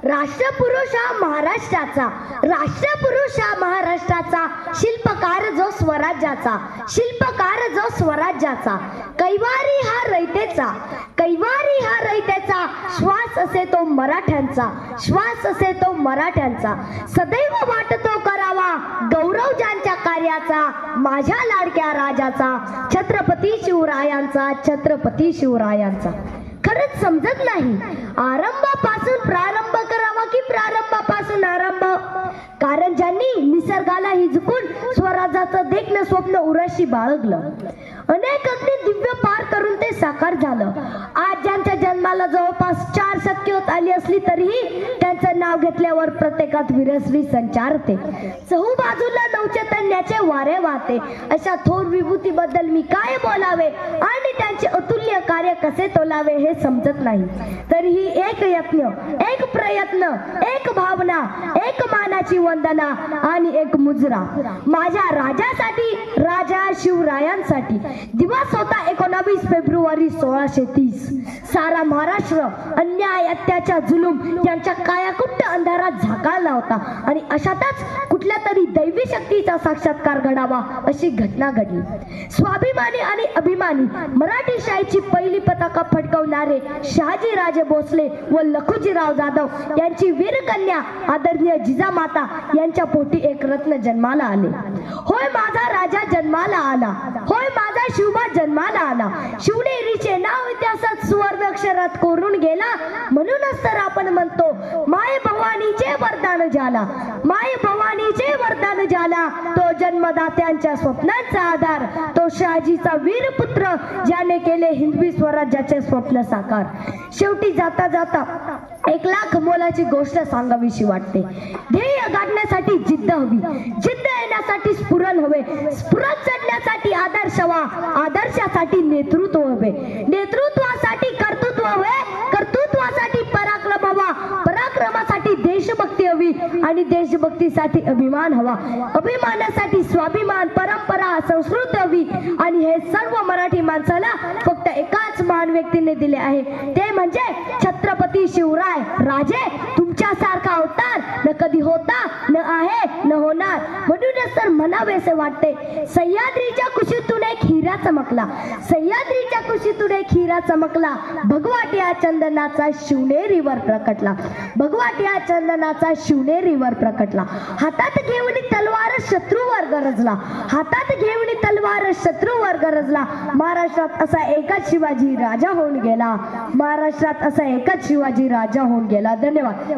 राष्ट्रपुरुष हा महाराष्ट्राचा, राष्ट्रपुरुष हा महाराष्ट्राचा, शिल्पकार जो स्वराज्याचा, शिल्पकार जो स्वराज्याचा, कैवारी हा रयतेचा, कैवारी हा रयतेचा, श्वास असे तो मराठ्यांचा, श्वास असे तो मराठ्यांचा, सदैव वाटतो करावा गौरव ज्यांच्या कार्याचा, माझ्या लाडक्या राजाचा, छत्रपती शिवरायांचा, छत्रपती शिवरायांचा. खरंच समजत नाही आरंभापासून प्रारंभ करावा की प्रारंभापासून आरंभ. कारण ज्यांनी निसर्गाला हिजकून स्वराज्याचं देखणं स्वप्न उराशी बाळगलं, अनेक अगदी दिव्य पार करून ते साकार झालं. आज ज्यांच्या जन्माला जवळपास 4 शतके होत आली असली तरीही त्यांचं नाव घेतल्यावर प्रत्येकात विरसरी संचारते, चहूबाजूला नवचैतन्याचे वारे वाहते. अशा थोर विभूतीबद्दल मी काय बोलावे आणि त्यांचे अतुल्य कार्य कसे तोलावे हे समजत नाही. तरीही एक यत्न, एक प्रयत्न, एक भावना, एक मानाची वंदना आणि एक मुजरा माझ्या राजासाठी, राजा शिवरायांसाठी. दिवस होता 19 फेब्रुवारी 1630. सारा महाराष्ट्र अन्याय, अत्याचार, जुलूम यांच्या कायाकुट्ट अंधारात झाकाळला होता आणि अशातच कुठल्या तरी दैवी शक्तीचा साक्षात्कार घडावा अशी घटना घडली. स्वाभिमानी आणि अभिमानी मराठी शाहीची पहिली पताका फडकवणारे शहाजी राजे भोसले व लखुजीराव जाधव यांची वीरकन्या आदरणीय जिजामाता यांच्या पोटी एक रत्न जन्माला आले. होय माझा राजा जन्माला आला, होय माझा शिवबा जन्माला आला. शिवनेरीचे नाव इतिहासात सुवर्ण अक्षरात कोरून गेला. म्हणूनच तर आपण म्हणतो माय भवानीचे वरदान झाला, माय भवानीचे वरदान झाला. तो जन्मदात्यांच्या स्वप्नांचा आधार, तो शहाजीचा वीर पुत्र ज्याने केले हिंदवी स्वराज्याचे स्वप्न साकार. शेवटी जाता जाता 1 लाख मोलाची गोष्ट सांगावीशी वाटते. ध्येय गाठण्यासाठी जिद्द हवी, जिद्द येण्यासाठी स्फुरण हवे, स्फुरण चढण्यासाठी आदर्श हवा, आदर्शासाठी नेतृत्व हवे, नेतृत्वासाठी कर्तृत्व हवे, कर्तृत्वासाठी पराक्रम हवा, पराक्रमासाठी देशभक्ती हवी आणि देशभक्तीसाठी अभिमान हवा, अभिमानासाठी स्वाभिमान, परंपरा, संस्कृती हवी. आणि हे सर्व मराठी माणसाला फक्त एकाच महान व्यक्तीने दिले आहे, ते म्हणजे छत्रपती शिवराय राजे. तुमच्यासारखा अवतार न कधी होता, न आहे, न होणार. म्हणूनच तर म्हणावेसे वाटते सह्याद्रीच्या कुशीतून एक हिरा चमकला, सह्याद्रीच्या कुशीतून एक हिरा चमकला, भगवाट्या चंदनाचा शिवनेरीवर प्रकटला, भगवाट्या चंदनाचा शिवनेरीवर प्रकटला. हातात घेऊन तलवार शत्रूवर गरजला, हातात घेऊन तलवार शत्रूवर गरजला. महाराष्ट्रात असा एकच शिवाजी राजा होऊन गेला, महाराष्ट्रात असा एकच शिवाजी राजा होऊन गेला. धन्यवाद.